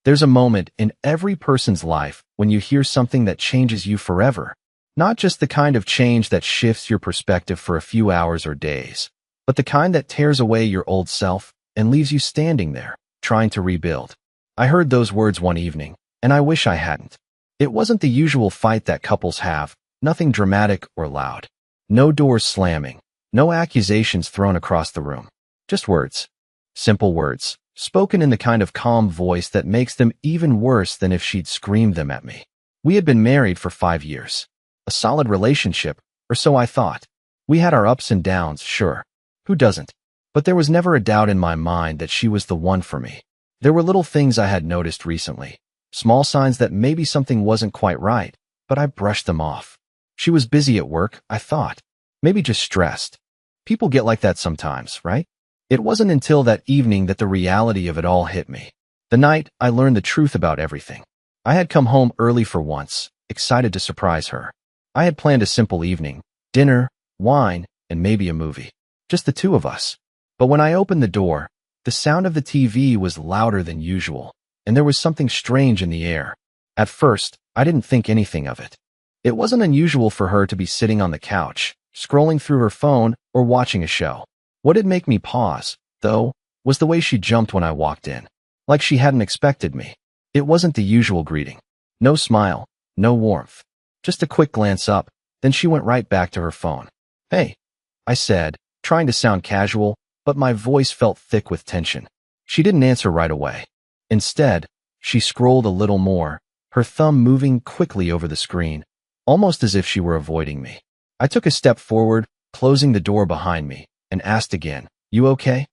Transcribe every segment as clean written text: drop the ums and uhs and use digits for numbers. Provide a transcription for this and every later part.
There's a moment in every person's life when you hear something that changes you forever. Not just the kind of change that shifts your perspective for a few hours or days, but the kind that tears away your old self and leaves you standing there, trying to rebuild. I heard those words one evening, and I wish I hadn't. It wasn't the usual fight that couples have, nothing dramatic or loud. No doors slamming, no accusations thrown across the room. Just words. Simple words, spoken in the kind of calm voice that makes them even worse than if she'd screamed them at me. We had been married for 5 years. A solid relationship, or so I thought. We had our ups and downs, sure. Who doesn't? But there was never a doubt in my mind that she was the one for me. There were little things I had noticed recently, small signs that maybe something wasn't quite right, but I brushed them off. She was busy at work, I thought. Maybe just stressed. People get like that sometimes, right? It wasn't until that evening that the reality of it all hit me. The night I learned the truth about everything. I had come home early for once, excited to surprise her. I had planned a simple evening, dinner, wine, and maybe a movie. Just the two of us. But when I opened the door, the sound of the TV was louder than usual, and there was something strange in the air. At first, I didn't think anything of it. It wasn't unusual for her to be sitting on the couch, scrolling through her phone or watching a show. What did make me pause, though, was the way she jumped when I walked in. Like she hadn't expected me. It wasn't the usual greeting. No smile, no warmth. Just a quick glance up, then she went right back to her phone. "Hey," I said, trying to sound casual, but my voice felt thick with tension. She didn't answer right away. Instead, she scrolled a little more, her thumb moving quickly over the screen, almost as if she were avoiding me. I took a step forward, closing the door behind me, and asked again, "You okay?"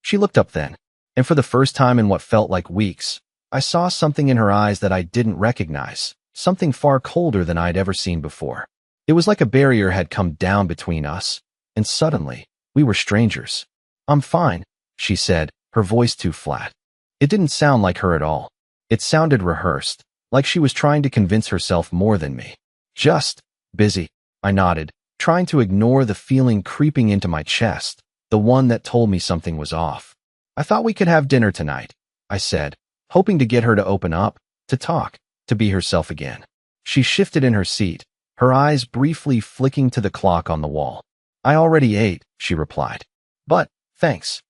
She looked up then, and for the first time in what felt like weeks, I saw something in her eyes that I didn't recognize. Something far colder than I'd ever seen before. It was like a barrier had come down between us, and suddenly, we were strangers. "I'm fine," she said, her voice too flat. It didn't sound like her at all. It sounded rehearsed, like she was trying to convince herself more than me. "Just busy," I nodded, trying to ignore the feeling creeping into my chest, the one that told me something was off. "I thought we could have dinner tonight," I said, hoping to get her to open up, to talk, to be herself again. She shifted in her seat, her eyes briefly flicking to the clock on the wall. "I already ate," she replied. "But, thanks."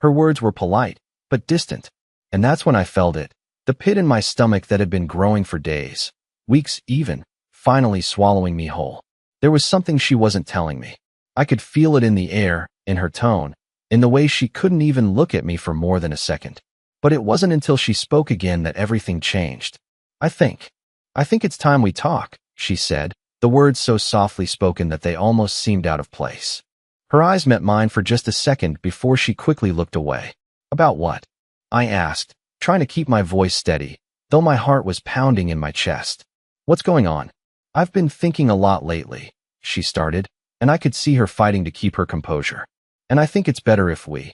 Her words were polite, but distant, and that's when I felt it, the pit in my stomach that had been growing for days, weeks even, finally swallowing me whole. There was something she wasn't telling me. I could feel it in the air, in her tone, in the way she couldn't even look at me for more than a second. But it wasn't until she spoke again that everything changed. I think it's time we talk," she said, the words so softly spoken that they almost seemed out of place. Her eyes met mine for just a second before she quickly looked away. "About what?" I asked, trying to keep my voice steady, though my heart was pounding in my chest. "What's going on?" "I've been thinking a lot lately," she started, and I could see her fighting to keep her composure. "And I think it's better if we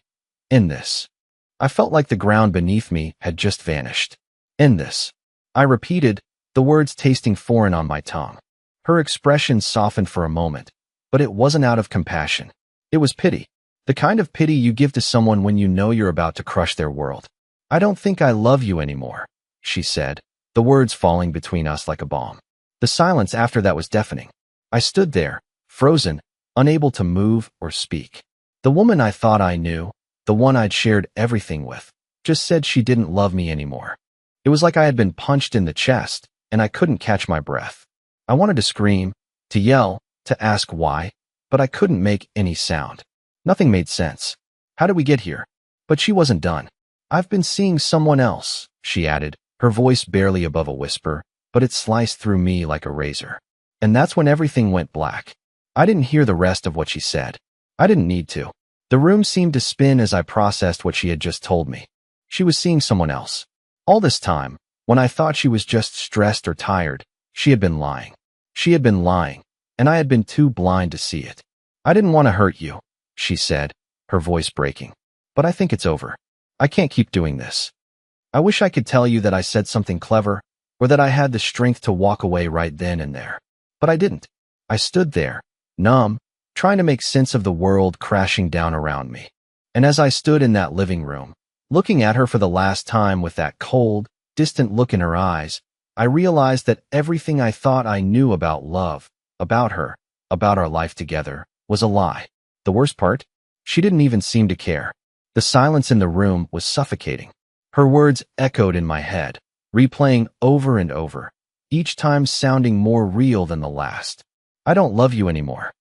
end this." I felt like the ground beneath me had just vanished. "End this," I repeated, the words tasting foreign on my tongue. Her expression softened for a moment, but it wasn't out of compassion. It was pity, the kind of pity you give to someone when you know you're about to crush their world. "I don't think I love you anymore," she said, the words falling between us like a bomb. The silence after that was deafening. I stood there, frozen, unable to move or speak. The woman I thought I knew, the one I'd shared everything with, just said she didn't love me anymore. It was like I had been punched in the chest, and I couldn't catch my breath. I wanted to scream, to yell, to ask why, but I couldn't make any sound. Nothing made sense. How did we get here? But she wasn't done. "I've been seeing someone else," she added, her voice barely above a whisper, but it sliced through me like a razor. And that's when everything went black. I didn't hear the rest of what she said. I didn't need to. The room seemed to spin as I processed what she had just told me. She was seeing someone else. All this time, when I thought she was just stressed or tired, she had been lying. She had been lying, and I had been too blind to see it. "I didn't want to hurt you," she said, her voice breaking. "But I think it's over. I can't keep doing this. I wish I could tell you that I said something clever, or that I had the strength to walk away right then and there. But I didn't. I stood there, numb, trying to make sense of the world crashing down around me. And as I stood in that living room, looking at her for the last time with that cold, distant look in her eyes, I realized that everything I thought I knew about love, about her, about our life together, was a lie. The worst part? She didn't even seem to care. The silence in the room was suffocating. Her words echoed in my head, replaying over and over, each time sounding more real than the last. I don't love you anymore.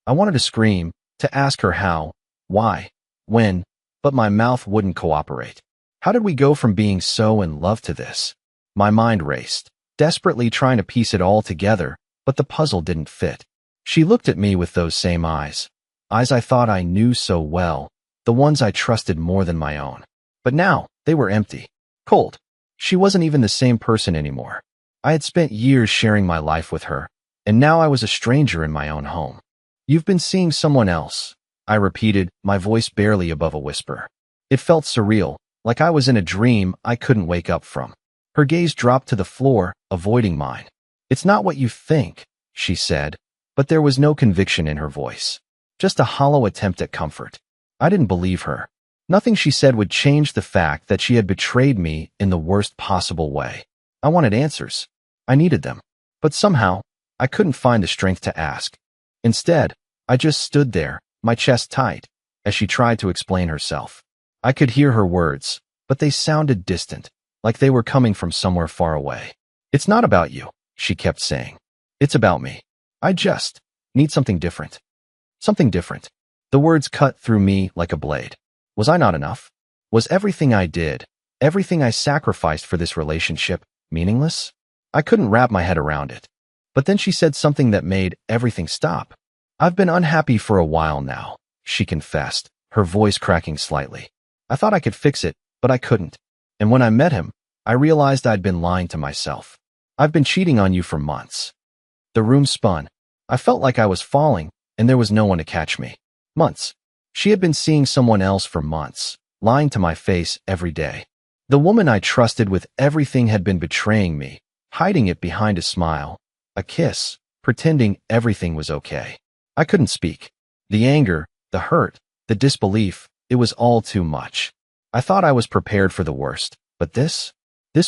I wanted to scream, to ask her how, why, when, but my mouth wouldn't cooperate. How did we go from being so in love to this? My mind raced, desperately trying to piece it all together, but the puzzle didn't fit. She looked at me with those same eyes I thought I knew so well, the ones I trusted more than my own. But now, they were empty, cold. She wasn't even the same person anymore. I had spent years sharing my life with her, and now I was a stranger in my own home. You've been seeing someone else, I repeated, my voice barely above a whisper. It felt surreal, like I was in a dream I couldn't wake up from. Her gaze dropped to the floor, avoiding mine. It's not what you think, she said, but there was no conviction in her voice. Just a hollow attempt at comfort. I didn't believe her. Nothing she said would change the fact that she had betrayed me in the worst possible way. I wanted answers. I needed them. But somehow, I couldn't find the strength to ask. Instead, I just stood there, my chest tight, as she tried to explain herself. I could hear her words, but they sounded distant, like they were coming from somewhere far away. It's not about you, she kept saying. It's about me. I just need something different. Something different. The words cut through me like a blade. Was I not enough? Was everything I did, everything I sacrificed for this relationship, meaningless? I couldn't wrap my head around it. But then she said something that made everything stop. I've been unhappy for a while now, she confessed, her voice cracking slightly. I thought I could fix it, but I couldn't. And when I met him, I realized I'd been lying to myself. I've been cheating on you for months. The room spun. I felt like I was falling, and there was no one to catch me. Months. She had been seeing someone else for months, lying to my face every day. The woman I trusted with everything had been betraying me, hiding it behind a smile, a kiss, pretending everything was okay. I couldn't speak. The anger, the hurt, the disbelief, it was all too much. I thought I was prepared for the worst, but this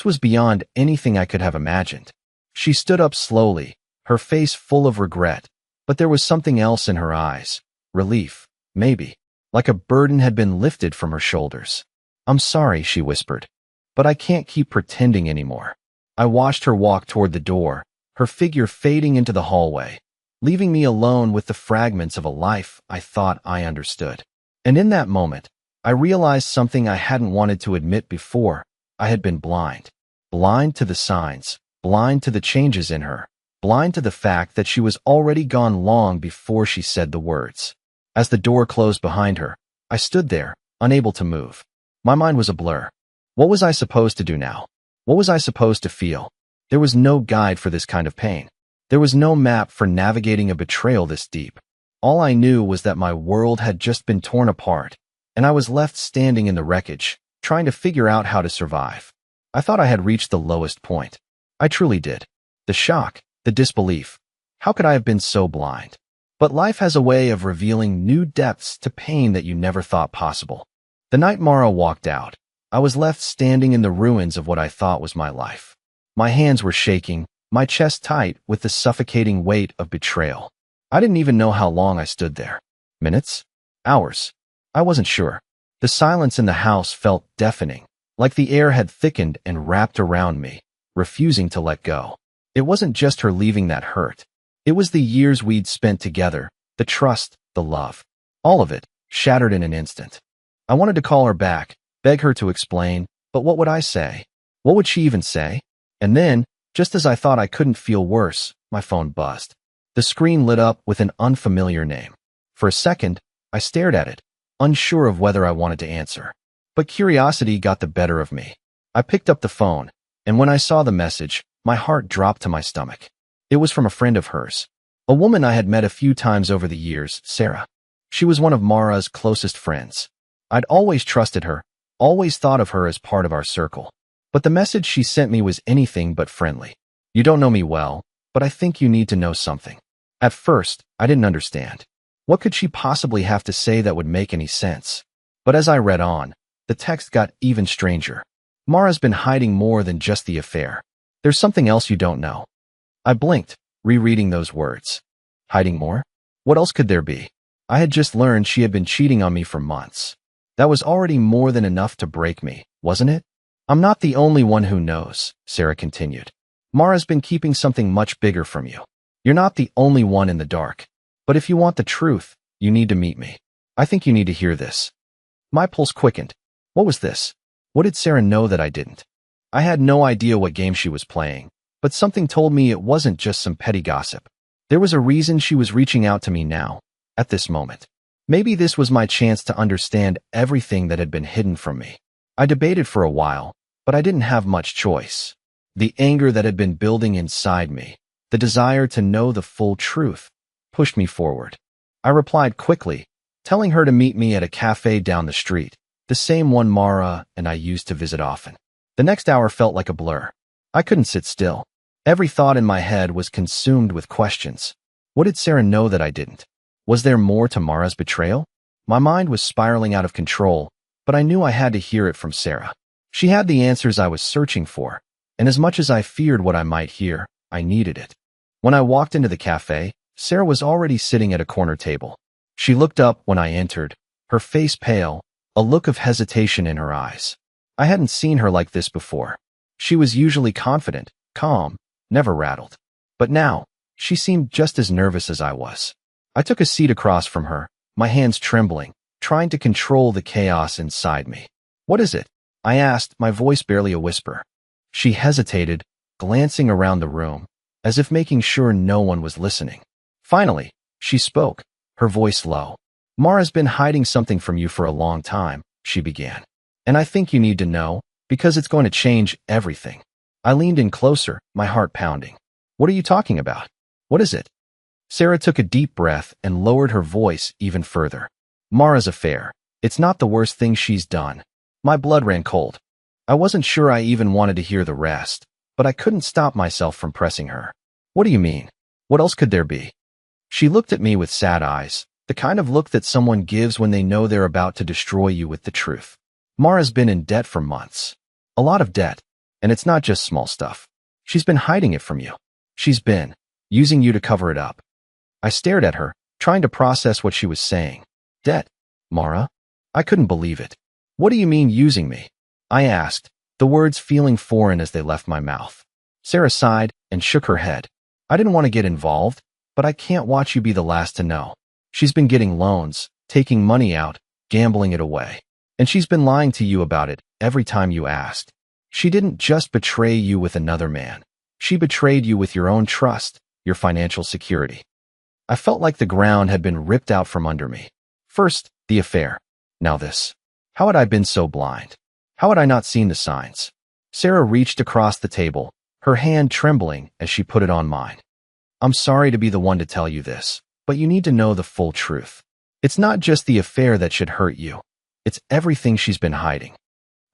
was beyond anything I could have imagined. She stood up slowly, her face full of regret, but there was something else in her eyes. Relief, maybe, like a burden had been lifted from her shoulders. I'm sorry, she whispered, but I can't keep pretending anymore. I watched her walk toward the door, her figure fading into the hallway, leaving me alone with the fragments of a life I thought I understood. And in that moment, I realized something I hadn't wanted to admit before. I had been blind. Blind to the signs, blind to the changes in her, blind to the fact that she was already gone long before she said the words. As the door closed behind her, I stood there, unable to move. My mind was a blur. What was I supposed to do now? What was I supposed to feel? There was no guide for this kind of pain. There was no map for navigating a betrayal this deep. All I knew was that my world had just been torn apart, and I was left standing in the wreckage, trying to figure out how to survive. I thought I had reached the lowest point. I truly did. The shock, the disbelief. How could I have been so blind? But life has a way of revealing new depths to pain that you never thought possible. The night Mara walked out, I was left standing in the ruins of what I thought was my life. My hands were shaking, my chest tight with the suffocating weight of betrayal. I didn't even know how long I stood there. Minutes? Hours? I wasn't sure. The silence in the house felt deafening, like the air had thickened and wrapped around me, refusing to let go. It wasn't just her leaving that hurt. It was the years we'd spent together, the trust, the love. All of it, shattered in an instant. I wanted to call her back, beg her to explain, but what would I say? What would she even say? And then, just as I thought I couldn't feel worse, my phone buzzed. The screen lit up with an unfamiliar name. For a second, I stared at it, unsure of whether I wanted to answer. But curiosity got the better of me. I picked up the phone, and when I saw the message, my heart dropped to my stomach. It was from a friend of hers, a woman I had met a few times over the years, Sarah. She was one of Mara's closest friends. I'd always trusted her, always thought of her as part of our circle. But the message she sent me was anything but friendly. You don't know me well, but I think you need to know something. At first, I didn't understand. What could she possibly have to say that would make any sense? But as I read on, the text got even stranger. Mara's been hiding more than just the affair. There's something else you don't know. I blinked, rereading those words. Hiding more? What else could there be? I had just learned she had been cheating on me for months. That was already more than enough to break me, wasn't it? I'm not the only one who knows, Sarah continued. Mara's been keeping something much bigger from you. You're not the only one in the dark. But if you want the truth, you need to meet me. I think you need to hear this. My pulse quickened. What was this? What did Sarah know that I didn't? I had no idea what game she was playing, but something told me it wasn't just some petty gossip. There was a reason she was reaching out to me now, at this moment. Maybe this was my chance to understand everything that had been hidden from me. I debated for a while, but I didn't have much choice. The anger that had been building inside me, the desire to know the full truth, pushed me forward. I replied quickly, telling her to meet me at a cafe down the street, the same one Mara and I used to visit often. The next hour felt like a blur. I couldn't sit still. Every thought in my head was consumed with questions. What did Sarah know that I didn't? Was there more to Mara's betrayal? My mind was spiraling out of control, but I knew I had to hear it from Sarah. She had the answers I was searching for, and as much as I feared what I might hear, I needed it. When I walked into the cafe, Sarah was already sitting at a corner table. She looked up when I entered, her face pale, a look of hesitation in her eyes. I hadn't seen her like this before. She was usually confident, calm, never rattled. But now, she seemed just as nervous as I was. I took a seat across from her, my hands trembling, trying to control the chaos inside me. What is it? I asked, my voice barely a whisper. She hesitated, glancing around the room, as if making sure no one was listening. Finally, she spoke, her voice low. Mara's been hiding something from you for a long time, she began. And I think you need to know, because it's going to change everything. I leaned in closer, my heart pounding. What are you talking about? What is it? Sarah took a deep breath and lowered her voice even further. Mara's affair. It's not the worst thing she's done. My blood ran cold. I wasn't sure I even wanted to hear the rest, but I couldn't stop myself from pressing her. What do you mean? What else could there be? She looked at me with sad eyes, the kind of look that someone gives when they know they're about to destroy you with the truth. Mara's been in debt for months. A lot of debt. And it's not just small stuff. She's been hiding it from you. She's been using you to cover it up. I stared at her, trying to process what she was saying. Debt? Mara? I couldn't believe it. What do you mean using me? I asked, the words feeling foreign as they left my mouth. Sarah sighed and shook her head. I didn't want to get involved, but I can't watch you be the last to know. She's been getting loans, taking money out, gambling it away. And she's been lying to you about it every time you asked. She didn't just betray you with another man. She betrayed you with your own trust, your financial security. I felt like the ground had been ripped out from under me. First, the affair. Now this. How had I been so blind? How had I not seen the signs? Sarah reached across the table, her hand trembling as she put it on mine. I'm sorry to be the one to tell you this, but you need to know the full truth. It's not just the affair that should hurt you. It's everything she's been hiding.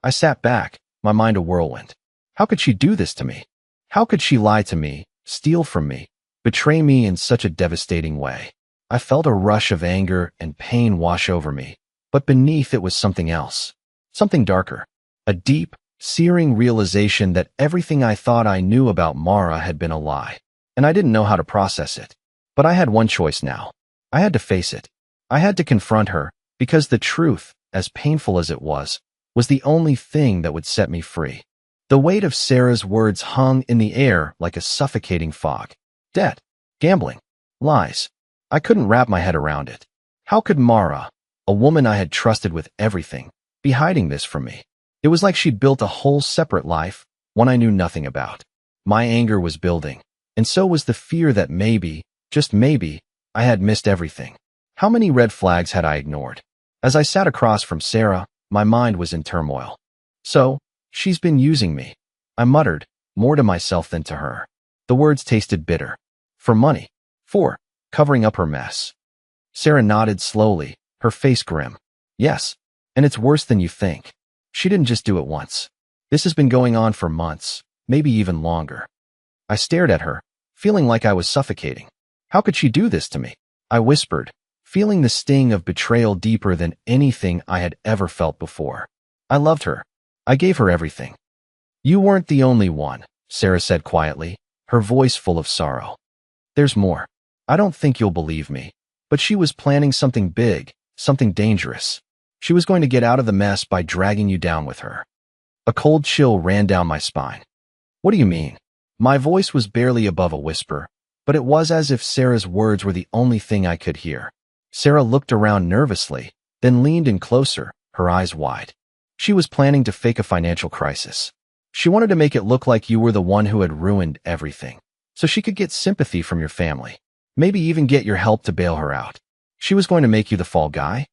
I sat back, my mind a whirlwind. How could she do this to me? How could she lie to me, steal from me, betray me in such a devastating way? I felt a rush of anger and pain wash over me, but beneath it was something else, something darker, a deep, searing realization that everything I thought I knew about Mara had been a lie, and I didn't know how to process it. But I had one choice now. I had to face it. I had to confront her, because the truth, as painful as it was the only thing that would set me free. The weight of Sarah's words hung in the air like a suffocating fog. Debt, gambling, lies. I couldn't wrap my head around it. How could Mara, a woman I had trusted with everything, be hiding this from me? It was like she'd built a whole separate life, one I knew nothing about. My anger was building, and so was the fear that maybe, just maybe, I had missed everything. How many red flags had I ignored? As I sat across from Sarah, my mind was in turmoil. So, she's been using me. I muttered, more to myself than to her. The words tasted bitter. For money. For covering up her mess. Sarah nodded slowly, her face grim. Yes, and it's worse than you think. She didn't just do it once. This has been going on for months, maybe even longer. I stared at her, feeling like I was suffocating. How could she do this to me? I whispered, feeling the sting of betrayal deeper than anything I had ever felt before. I loved her. I gave her everything. You weren't the only one, Sarah said quietly, her voice full of sorrow. There's more. I don't think you'll believe me, but she was planning something big, something dangerous. She was going to get out of the mess by dragging you down with her. A cold chill ran down my spine. What do you mean? My voice was barely above a whisper, but it was as if Sarah's words were the only thing I could hear. Sarah looked around nervously, then leaned in closer, her eyes wide. She was planning to fake a financial crisis. She wanted to make it look like you were the one who had ruined everything, so she could get sympathy from your family, maybe even get your help to bail her out. She was going to make you the fall guy?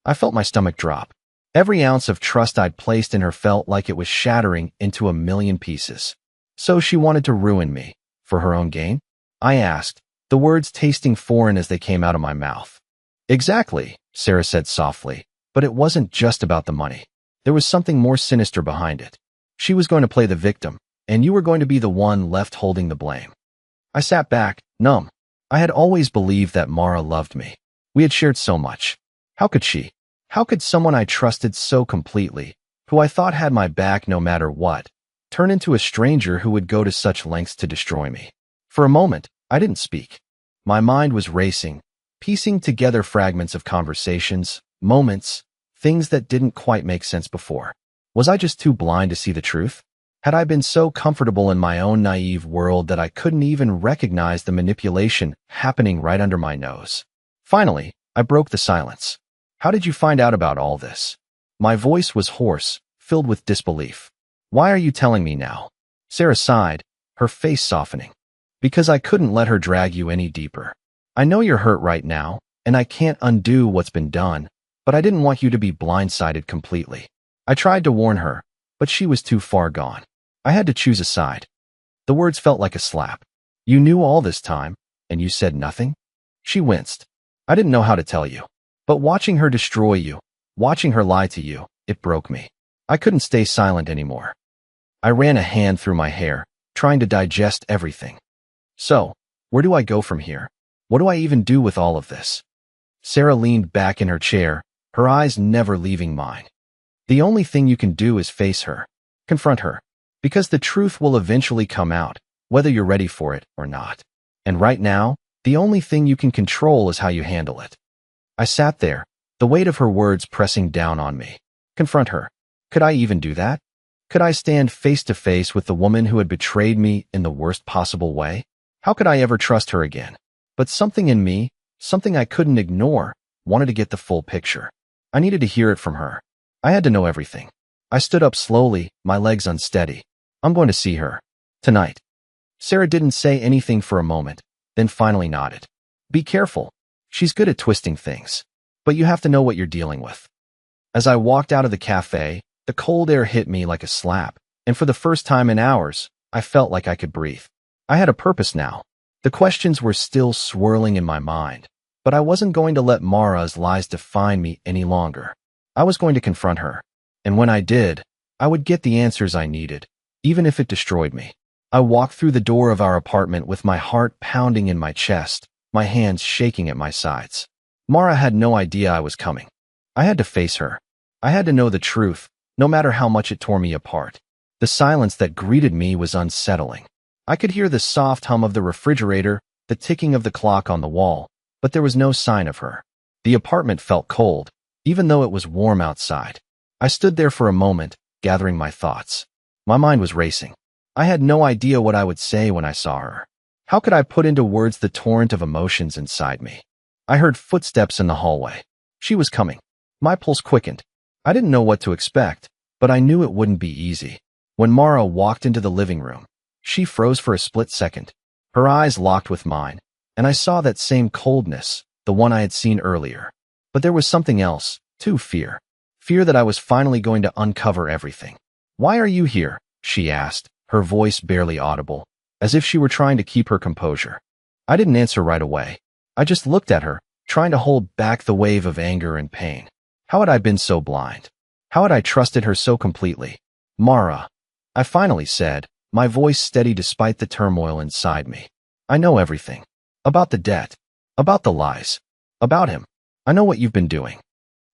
I felt my stomach drop. Every ounce of trust I'd placed in her felt like it was shattering into a million pieces. So she wanted to ruin me, for her own gain? I asked, the words tasting foreign as they came out of my mouth. Exactly, Sarah said softly, but it wasn't just about the money. There was something more sinister behind it. She was going to play the victim, and you were going to be the one left holding the blame. I sat back, numb. I had always believed that Mara loved me. We had shared so much. How could she? How could someone I trusted so completely, who I thought had my back no matter what, turn into a stranger who would go to such lengths to destroy me? For a moment, I didn't speak. My mind was racing, piecing together fragments of conversations, moments, things that didn't quite make sense before. Was I just too blind to see the truth? Had I been so comfortable in my own naive world that I couldn't even recognize the manipulation happening right under my nose? Finally, I broke the silence. How did you find out about all this? My voice was hoarse, filled with disbelief. Why are you telling me now? Sarah sighed, her face softening. Because I couldn't let her drag you any deeper. I know you're hurt right now, and I can't undo what's been done, but I didn't want you to be blindsided completely. I tried to warn her, but she was too far gone. I had to choose a side. The words felt like a slap. You knew all this time, and you said nothing? She winced. I didn't know how to tell you. But watching her destroy you, watching her lie to you, it broke me. I couldn't stay silent anymore. I ran a hand through my hair, trying to digest everything. So, where do I go from here? What do I even do with all of this? Sarah leaned back in her chair, her eyes never leaving mine. The only thing you can do is face her. Confront her. Because the truth will eventually come out, whether you're ready for it or not. And right now, the only thing you can control is how you handle it. I sat there, the weight of her words pressing down on me. Confront her. Could I even do that? Could I stand face to face with the woman who had betrayed me in the worst possible way? How could I ever trust her again? But something in me, something I couldn't ignore, wanted to get the full picture. I needed to hear it from her. I had to know everything. I stood up slowly, my legs unsteady. I'm going to see her. Tonight. Sarah didn't say anything for a moment, then finally nodded. Be careful. She's good at twisting things. But you have to know what you're dealing with. As I walked out of the cafe, the cold air hit me like a slap, and for the first time in hours, I felt like I could breathe. I had a purpose now. The questions were still swirling in my mind, but I wasn't going to let Mara's lies define me any longer. I was going to confront her, and when I did, I would get the answers I needed, even if it destroyed me. I walked through the door of our apartment with my heart pounding in my chest, my hands shaking at my sides. Mara had no idea I was coming. I had to face her. I had to know the truth, no matter how much it tore me apart. The silence that greeted me was unsettling. I could hear the soft hum of the refrigerator, the ticking of the clock on the wall, but there was no sign of her. The apartment felt cold, even though it was warm outside. I stood there for a moment, gathering my thoughts. My mind was racing. I had no idea what I would say when I saw her. How could I put into words the torrent of emotions inside me? I heard footsteps in the hallway. She was coming. My pulse quickened. I didn't know what to expect, but I knew it wouldn't be easy. When Mara walked into the living room, she froze for a split second. Her eyes locked with mine, and I saw that same coldness, the one I had seen earlier. But there was something else, too, fear. Fear that I was finally going to uncover everything. Why are you here? She asked, her voice barely audible, as if she were trying to keep her composure. I didn't answer right away. I just looked at her, trying to hold back the wave of anger and pain. How had I been so blind? How had I trusted her so completely? Mara, I finally said, my voice steady despite the turmoil inside me. I know everything. About the debt. About the lies. About him. I know what you've been doing.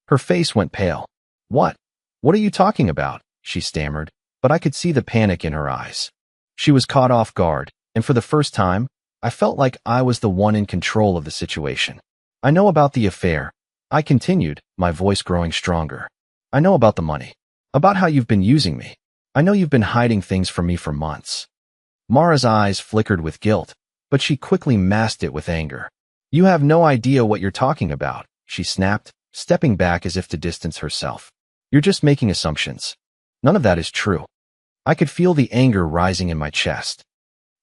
Her face went pale. What? What are you talking about? She stammered, but I could see the panic in her eyes. She was caught off guard, and for the first time, I felt like I was the one in control of the situation. I know about the affair, I continued, my voice growing stronger. I know about the money. About how you've been using me. I know you've been hiding things from me for months. Mara's eyes flickered with guilt, but she quickly masked it with anger. You have no idea what you're talking about, she snapped, stepping back as if to distance herself. You're just making assumptions. None of that is true. I could feel the anger rising in my chest.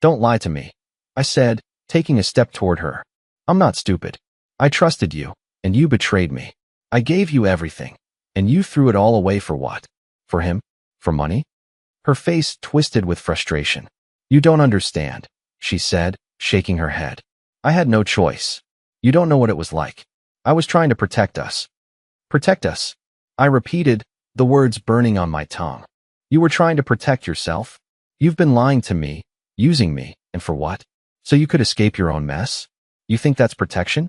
Don't lie to me, I said, taking a step toward her. I'm not stupid. I trusted you, and you betrayed me. I gave you everything, and you threw it all away for what? For him? For money? Her face twisted with frustration. You don't understand, she said, shaking her head. I had no choice. You don't know what it was like. I was trying to protect us. Protect us? I repeated, the words burning on my tongue. You were trying to protect yourself? You've been lying to me, using me, and for what? So you could escape your own mess? You think that's protection?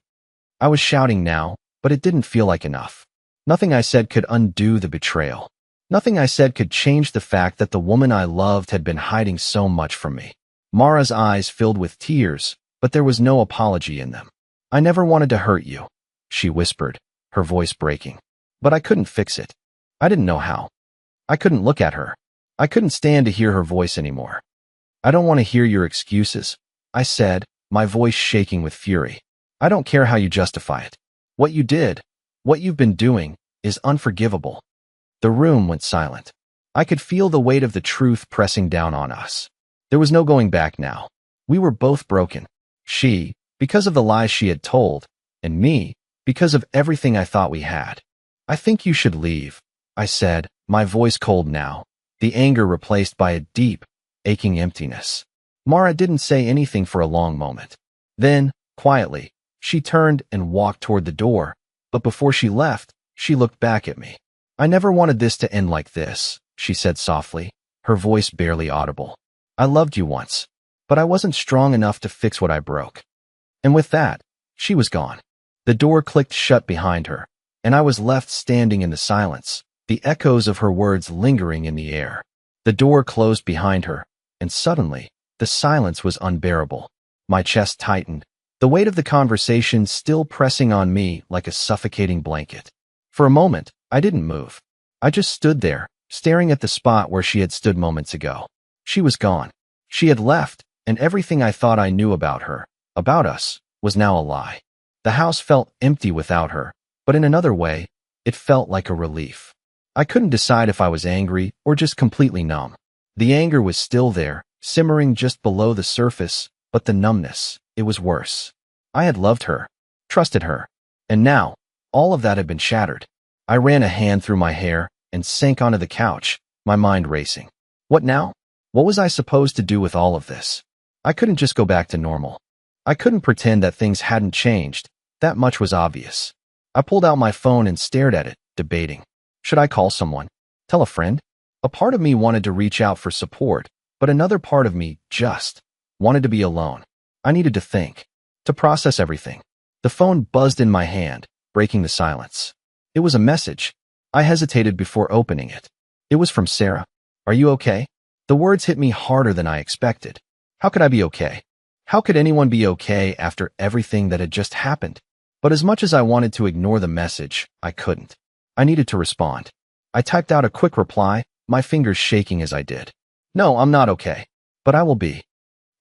I was shouting now, but it didn't feel like enough. Nothing I said could undo the betrayal. Nothing I said could change the fact that the woman I loved had been hiding so much from me. Mara's eyes filled with tears, but there was no apology in them. I never wanted to hurt you, she whispered, her voice breaking. But I couldn't fix it. I didn't know how. I couldn't look at her. I couldn't stand to hear her voice anymore. I don't want to hear your excuses, I said, my voice shaking with fury. I don't care how you justify it. What you did, what you've been doing, is unforgivable. The room went silent. I could feel the weight of the truth pressing down on us. There was no going back now. We were both broken. She, because of the lies she had told, and me, because of everything I thought we had. I think you should leave, I said, my voice cold now, the anger replaced by a deep, aching emptiness. Mara didn't say anything for a long moment. Then, quietly, she turned and walked toward the door, but before she left, she looked back at me. I never wanted this to end like this, she said softly, her voice barely audible. I loved you once, but I wasn't strong enough to fix what I broke. And with that, she was gone. The door clicked shut behind her, and I was left standing in the silence, the echoes of her words lingering in the air. The door closed behind her, and suddenly, the silence was unbearable. My chest tightened, the weight of the conversation still pressing on me like a suffocating blanket. For a moment, I didn't move. I just stood there, staring at the spot where she had stood moments ago. She was gone. She had left, and everything I thought I knew about her, about us, was now a lie. The house felt empty without her, but in another way, it felt like a relief. I couldn't decide if I was angry or just completely numb. The anger was still there, simmering just below the surface, but the numbness, it was worse. I had loved her, trusted her, and now, all of that had been shattered. I ran a hand through my hair and sank onto the couch, my mind racing. What now? What was I supposed to do with all of this? I couldn't just go back to normal. I couldn't pretend that things hadn't changed. That much was obvious. I pulled out my phone and stared at it, debating. Should I call someone? Tell a friend? A part of me wanted to reach out for support, but another part of me just wanted to be alone. I needed to think, to process everything. The phone buzzed in my hand, breaking the silence. It was a message. I hesitated before opening it. It was from Sarah. Are you okay? The words hit me harder than I expected. How could I be okay? How could anyone be okay after everything that had just happened? But as much as I wanted to ignore the message, I couldn't. I needed to respond. I typed out a quick reply, my fingers shaking as I did. No, I'm not okay. But I will be.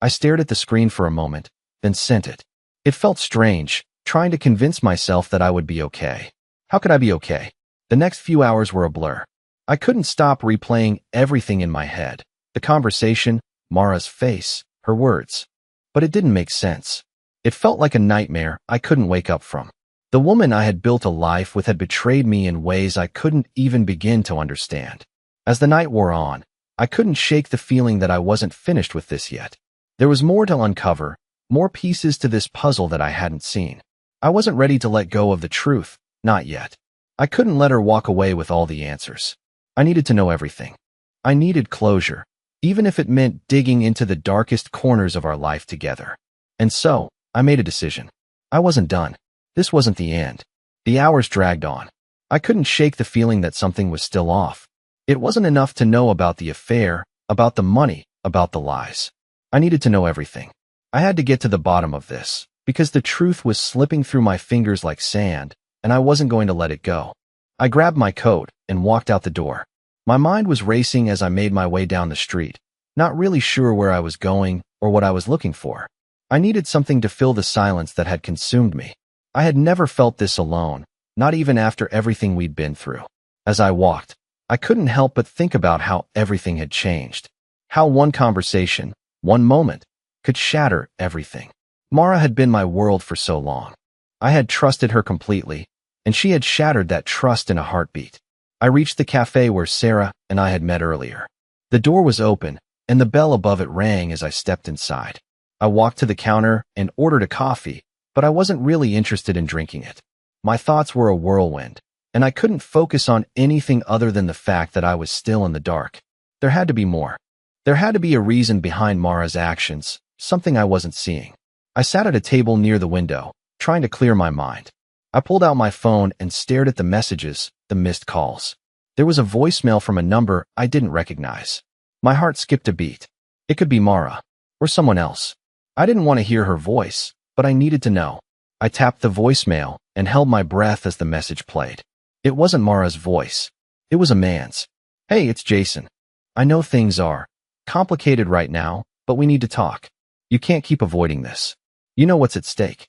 I stared at the screen for a moment, then sent it. It felt strange, trying to convince myself that I would be okay. How could I be okay? The next few hours were a blur. I couldn't stop replaying everything in my head. The conversation, Mara's face, her words. But it didn't make sense. It felt like a nightmare I couldn't wake up from. The woman I had built a life with had betrayed me in ways I couldn't even begin to understand. As the night wore on, I couldn't shake the feeling that I wasn't finished with this yet. There was more to uncover, more pieces to this puzzle that I hadn't seen. I wasn't ready to let go of the truth, not yet. I couldn't let her walk away with all the answers. I needed to know everything. I needed closure, even if it meant digging into the darkest corners of our life together. And so, I made a decision. I wasn't done. This wasn't the end. The hours dragged on. I couldn't shake the feeling that something was still off. It wasn't enough to know about the affair, about the money, about the lies. I needed to know everything. I had to get to the bottom of this, because the truth was slipping through my fingers like sand, and I wasn't going to let it go. I grabbed my coat and walked out the door. My mind was racing as I made my way down the street, not really sure where I was going or what I was looking for. I needed something to fill the silence that had consumed me. I had never felt this alone, not even after everything we'd been through. As I walked, I couldn't help but think about how everything had changed. How one conversation, one moment, could shatter everything. Mara had been my world for so long. I had trusted her completely, and she had shattered that trust in a heartbeat. I reached the cafe where Sarah and I had met earlier. The door was open, and the bell above it rang as I stepped inside. I walked to the counter and ordered a coffee, but I wasn't really interested in drinking it. My thoughts were a whirlwind, and I couldn't focus on anything other than the fact that I was still in the dark. There had to be more. There had to be a reason behind Mara's actions, something I wasn't seeing. I sat at a table near the window, trying to clear my mind. I pulled out my phone and stared at the messages, the missed calls. There was a voicemail from a number I didn't recognize. My heart skipped a beat. It could be Mara, or someone else. I didn't want to hear her voice, but I needed to know. I tapped the voicemail and held my breath as the message played. It wasn't Mara's voice. It was a man's. "Hey, it's Jason. I know things are complicated right now, but we need to talk. You can't keep avoiding this. You know what's at stake."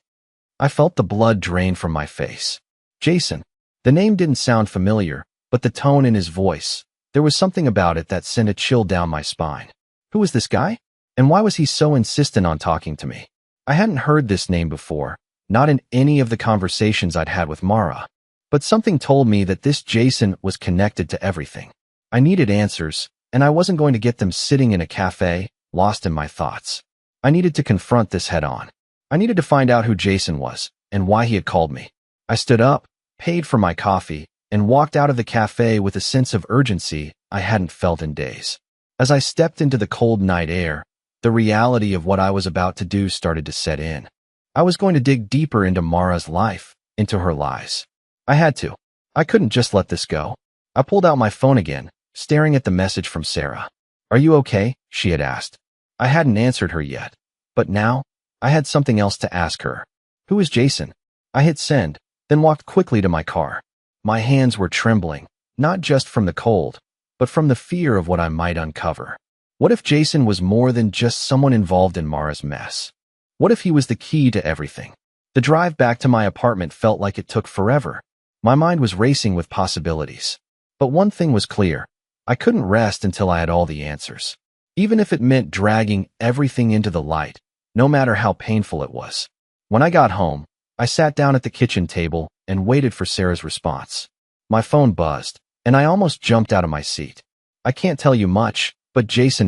I felt the blood drain from my face. Jason. The name didn't sound familiar, but the tone in his voice, there was something about it that sent a chill down my spine. Who was this guy? And why was he so insistent on talking to me? I hadn't heard this name before, not in any of the conversations I'd had with Mara. But something told me that this Jason was connected to everything. I needed answers, and I wasn't going to get them sitting in a cafe, lost in my thoughts. I needed to confront this head on. I needed to find out who Jason was, and why he had called me. I stood up, paid for my coffee, and walked out of the cafe with a sense of urgency I hadn't felt in days. As I stepped into the cold night air, the reality of what I was about to do started to set in. I was going to dig deeper into Mara's life, into her lies. I had to. I couldn't just let this go. I pulled out my phone again, staring at the message from Sarah. "Are you okay?" she had asked. I hadn't answered her yet, but now I had something else to ask her. "Who is Jason?" I hit send, then walked quickly to my car. My hands were trembling, not just from the cold, but from the fear of what I might uncover. What if Jason was more than just someone involved in Mara's mess? What if he was the key to everything? The drive back to my apartment felt like it took forever. My mind was racing with possibilities. But one thing was clear. I couldn't rest until I had all the answers. Even if it meant dragging everything into the light, no matter how painful it was. When I got home, I sat down at the kitchen table and waited for Sarah's response. My phone buzzed, and I almost jumped out of my seat. "I can't tell you much, but Jason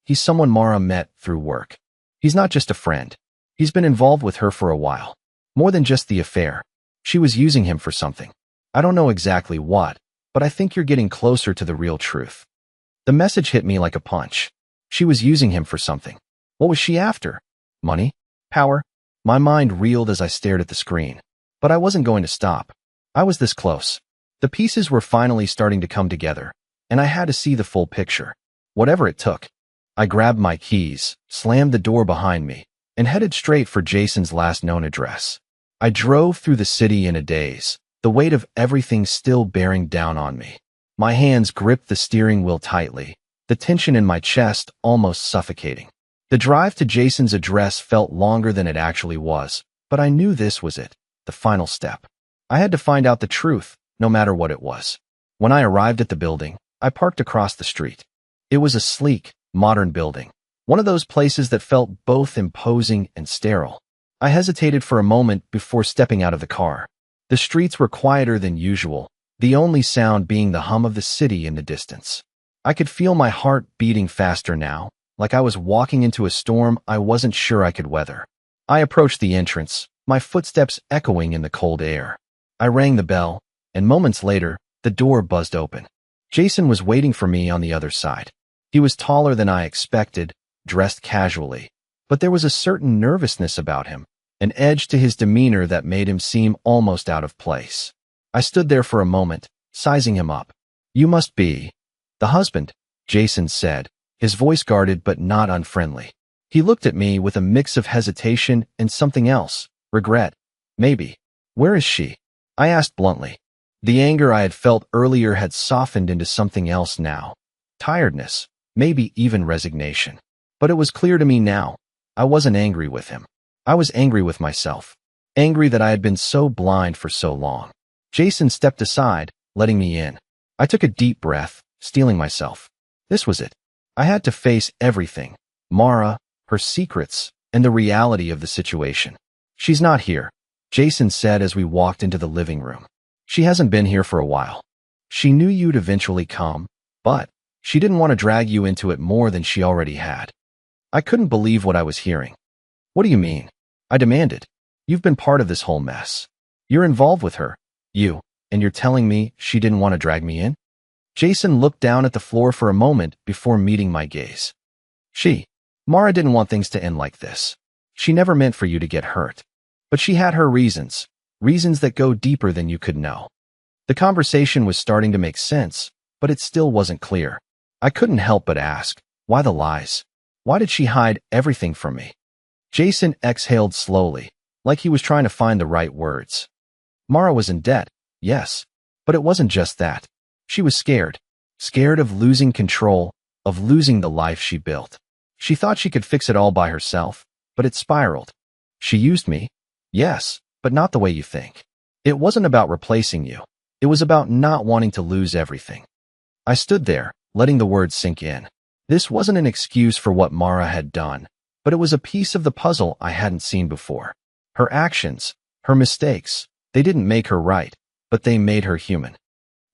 he's someone Mara met through work. He's not just a friend. He's been involved with her for a while. More than just the affair. She was using him for something. I don't know exactly what, but I think you're getting closer to the real truth." The message hit me like a punch. She was using him for something. What was she after? Money? Power? My mind reeled as I stared at the screen. But I wasn't going to stop. I was this close. The pieces were finally starting to come together, and I had to see the full picture. Whatever it took. I grabbed my keys, slammed the door behind me, and headed straight for Jason's last known address. I drove through the city in a daze, the weight of everything still bearing down on me. My hands gripped the steering wheel tightly, the tension in my chest almost suffocating. The drive to Jason's address felt longer than it actually was, but I knew this was it, the final step. I had to find out the truth, no matter what it was. When I arrived at the building, I parked across the street. It was a sleek, modern building, one of those places that felt both imposing and sterile. I hesitated for a moment before stepping out of the car. The streets were quieter than usual, the only sound being the hum of the city in the distance. I could feel my heart beating faster now, like I was walking into a storm I wasn't sure I could weather. I approached the entrance, my footsteps echoing in the cold air. I rang the bell, and moments later, the door buzzed open. Jason was waiting for me on the other side. He was taller than I expected, dressed casually, but there was a certain nervousness about him, an edge to his demeanor that made him seem almost out of place. I stood there for a moment, sizing him up. "You must be..." The husband, Jason said, his voice guarded but not unfriendly. He looked at me with a mix of hesitation and something else, regret. Maybe. Where is she? I asked bluntly. The anger I had felt earlier had softened into something else now. Tiredness, maybe even resignation. But it was clear to me now. I wasn't angry with him. I was angry with myself. Angry that I had been so blind for so long. Jason stepped aside, letting me in. I took a deep breath, steeling myself. This was it. I had to face everything. Mara, her secrets, and the reality of the situation. She's not here, Jason said as we walked into the living room. She hasn't been here for a while. She knew you'd eventually come, but she didn't want to drag you into it more than she already had. I couldn't believe what I was hearing. What do you mean? I demanded. You've been part of this whole mess. You're involved with her. And you're telling me she didn't want to drag me in? Jason looked down at the floor for a moment before meeting my gaze. Mara didn't want things to end like this. She never meant for you to get hurt. But she had her reasons that go deeper than you could know. The conversation was starting to make sense, but it still wasn't clear. I couldn't help but ask, why the lies? Why did she hide everything from me? Jason exhaled slowly, like he was trying to find the right words. Mara was in debt, yes, but it wasn't just that. She was scared. Scared of losing control, of losing the life she built. She thought she could fix it all by herself, but it spiraled. She used me, yes, but not the way you think. It wasn't about replacing you. It was about not wanting to lose everything. I stood there, letting the words sink in. This wasn't an excuse for what Mara had done, but it was a piece of the puzzle I hadn't seen before. Her actions, her mistakes, they didn't make her right, but they made her human.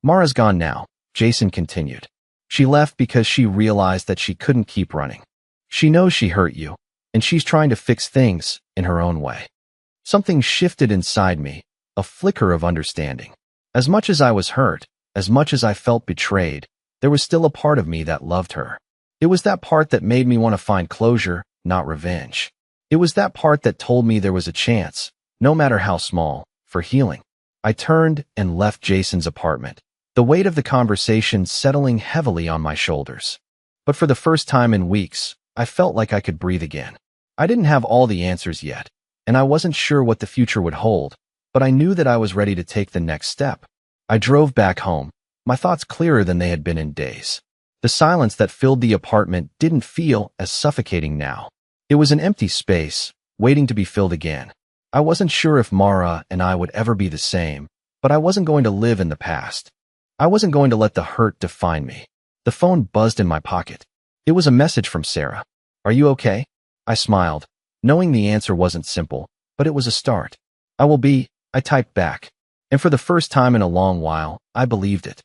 Mara's gone now, Jason continued. She left because she realized that she couldn't keep running. She knows she hurt you, and she's trying to fix things in her own way. Something shifted inside me, a flicker of understanding. As much as I was hurt, as much as I felt betrayed, there was still a part of me that loved her. It was that part that made me want to find closure, not revenge. It was that part that told me there was a chance, no matter how small, for healing. I turned and left Jason's apartment, the weight of the conversation settling heavily on my shoulders. But for the first time in weeks, I felt like I could breathe again. I didn't have all the answers yet, and I wasn't sure what the future would hold, but I knew that I was ready to take the next step. I drove back home, my thoughts clearer than they had been in days. The silence that filled the apartment didn't feel as suffocating now. It was an empty space, waiting to be filled again. I wasn't sure if Mara and I would ever be the same, but I wasn't going to live in the past. I wasn't going to let the hurt define me. The phone buzzed in my pocket. It was a message from Sarah. Are you okay? I smiled, knowing the answer wasn't simple, but it was a start. I will be, I typed back. And for the first time in a long while, I believed it.